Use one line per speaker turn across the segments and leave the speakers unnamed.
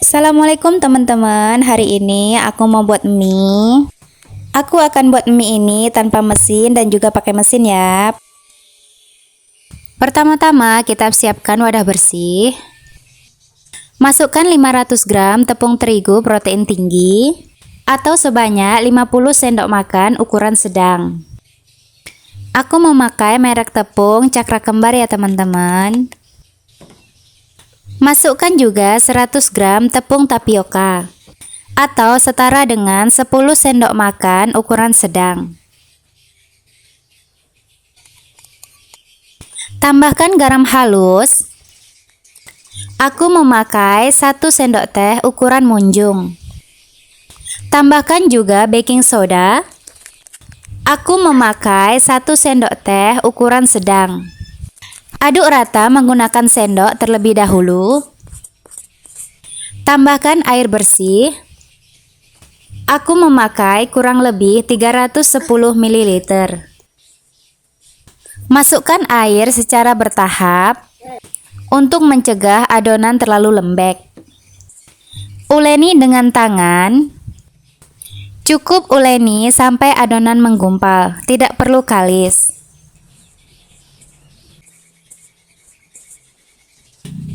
Assalamualaikum teman-teman. Hari ini aku mau buat mie. Aku akan buat mie ini tanpa mesin dan juga pakai mesin ya. Pertama-tama kita siapkan wadah bersih. Masukkan 500 gram tepung terigu protein tinggi atau sebanyak 50 sendok makan ukuran sedang. Aku memakai merek tepung Cakra Kembar ya teman-teman. Masukkan juga 100 gram tepung tapioka atau setara dengan 10 sendok makan ukuran sedang. Tambahkan garam halus. Aku memakai 1 sendok teh ukuran munjung. Tambahkan juga baking soda. Aku memakai 1 sendok teh ukuran sedang. Aduk rata menggunakan sendok terlebih dahulu. Tambahkan air bersih. Aku memakai kurang lebih 310 ml. Masukkan air secara bertahap untuk mencegah adonan terlalu lembek. Uleni dengan tangan. Cukup uleni sampai adonan menggumpal, tidak perlu kalis.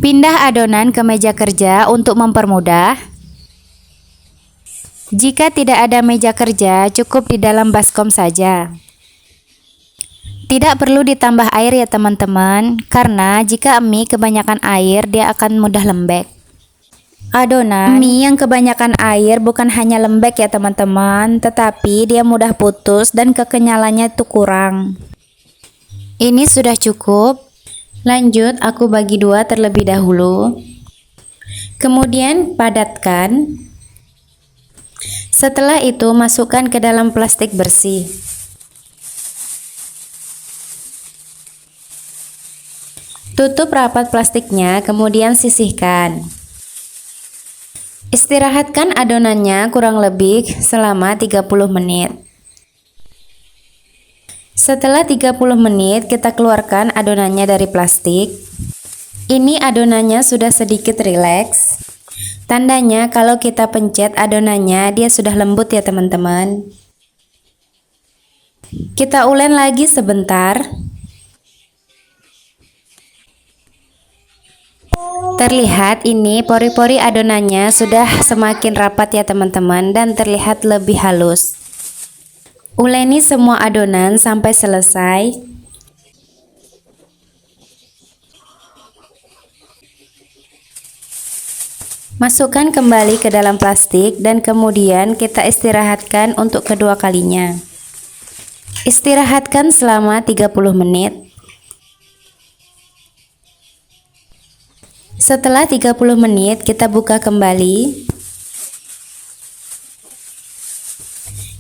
Pindah adonan ke meja kerja untuk mempermudah. Jika tidak ada meja kerja, cukup di dalam baskom saja. Tidak perlu ditambah air ya teman-teman, karena jika mie kebanyakan air, dia akan mudah lembek. Adonan mie yang kebanyakan air bukan hanya lembek ya teman-teman, tetapi dia mudah putus dan kekenyalannya itu kurang. Ini sudah cukup. Lanjut, aku bagi dua terlebih dahulu. Kemudian padatkan. Setelah itu masukkan ke dalam plastik bersih. Tutup rapat plastiknya, kemudian sisihkan. Istirahatkan adonannya kurang lebih selama 30 menit. Setelah 30 menit, kita keluarkan adonannya dari plastik. Ini adonannya sudah sedikit rileks. Tandanya kalau kita pencet adonannya, dia sudah lembut ya teman-teman. Kita ulen lagi sebentar. Terlihat ini pori-pori adonannya sudah semakin rapat ya teman-teman dan terlihat lebih halus. Uleni semua adonan sampai selesai. Masukkan kembali ke dalam plastik dan kemudian kita istirahatkan untuk kedua kalinya. Istirahatkan selama 30 menit. Setelah 30 menit kita buka kembali.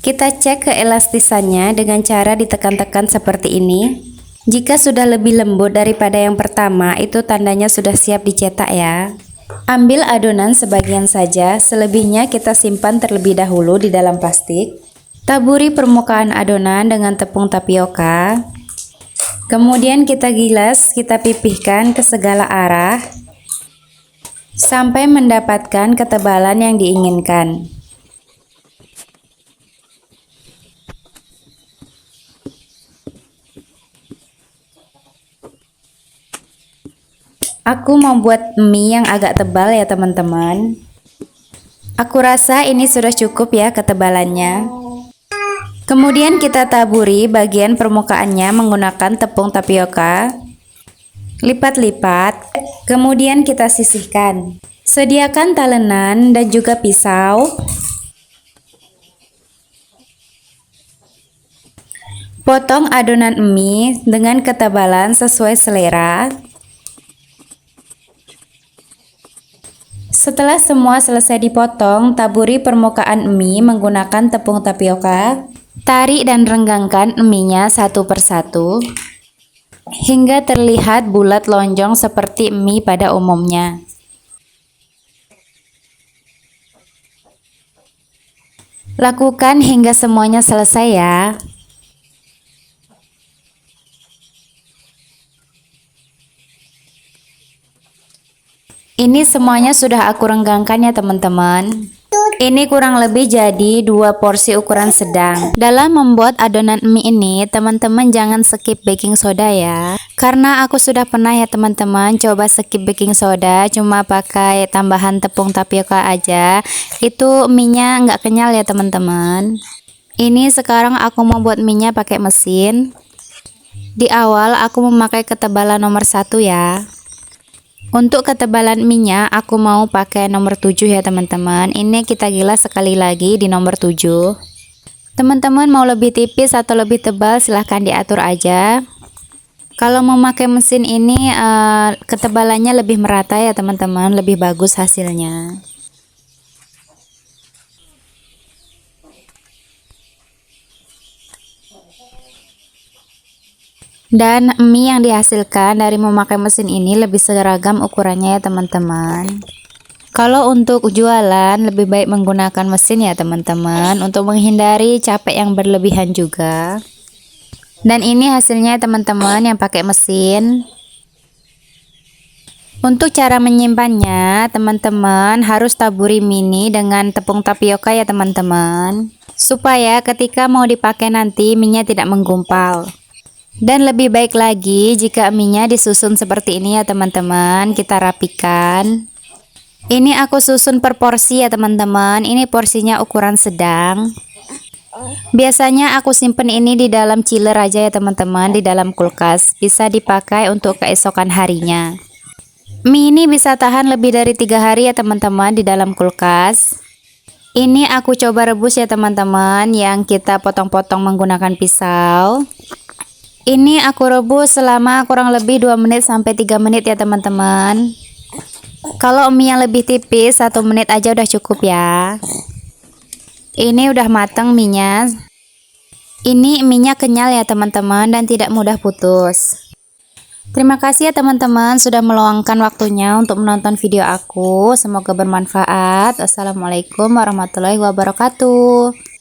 Kita cek keelastisannya dengan cara ditekan-tekan seperti ini. Jika sudah lebih lembut daripada yang pertama, itu tandanya sudah siap dicetak ya. Ambil adonan sebagian saja, selebihnya kita simpan terlebih dahulu di dalam plastik. Taburi permukaan adonan dengan tepung tapioka. Kemudian kita gilas, kita pipihkan ke segala arah sampai mendapatkan ketebalan yang diinginkan. Aku mau buat mie yang agak tebal ya teman-teman. Aku rasa ini sudah cukup ya ketebalannya. Kemudian kita taburi bagian permukaannya menggunakan tepung tapioka. Lipat-lipat, kemudian kita sisihkan. Sediakan talenan dan juga pisau. Potong adonan mie dengan ketebalan sesuai selera. Setelah semua selesai dipotong, taburi permukaan mie menggunakan tepung tapioka. Tarik dan renggangkan mie-nya satu persatu hingga terlihat bulat lonjong seperti mie pada umumnya. Lakukan hingga semuanya selesai ya. Ini Ini semuanya sudah aku renggangkan ya teman-teman. Ini kurang lebih jadi 2 porsi ukuran sedang. Dalam membuat adonan mie ini, teman-teman jangan skip baking soda ya. Karena aku sudah pernah ya teman-teman coba skip baking soda, cuma pakai tambahan tepung tapioka aja. Itu mie-nya nggak kenyal ya teman-teman. Ini sekarang aku mau buat mie-nya pakai mesin. Di awal aku memakai ketebalan nomor 1 ya. Untuk ketebalan minyak aku mau pakai nomor 7 ya teman-teman. Ini kita gilas sekali lagi di nomor 7. Teman-teman mau lebih tipis atau lebih tebal silahkan diatur aja. Kalau memakai mesin ini ketebalannya lebih merata ya teman-teman, lebih bagus hasilnya. Dan mie yang dihasilkan dari memakai mesin ini lebih seragam ukurannya ya teman-teman. Kalau untuk jualan lebih baik menggunakan mesin ya teman-teman, untuk menghindari capek yang berlebihan juga. Dan ini hasilnya teman-teman yang pakai mesin. Untuk cara menyimpannya, teman-teman harus taburi mie dengan tepung tapioka ya teman-teman, supaya ketika mau dipakai nanti mie-nya tidak menggumpal. Dan lebih baik lagi jika mie-nya disusun seperti ini ya teman-teman, kita rapikan. Ini aku susun per porsi ya teman-teman, ini porsinya ukuran sedang. Biasanya aku simpen ini di dalam chiller aja ya teman-teman, di dalam kulkas, bisa dipakai untuk keesokan harinya. Mie ini bisa tahan lebih dari 3 hari ya teman-teman di dalam kulkas. Ini aku coba rebus ya teman-teman, yang kita potong-potong menggunakan pisau. Ini aku rebus selama kurang lebih 2 menit sampai 3 menit ya teman-teman. Kalau mie yang lebih tipis 1 menit aja udah cukup ya. Ini udah mateng mie-nya. Ini mie-nya kenyal ya teman-teman dan tidak mudah putus. Terima kasih ya teman-teman sudah meluangkan waktunya untuk menonton video aku. Semoga bermanfaat. Assalamualaikum warahmatullahi wabarakatuh.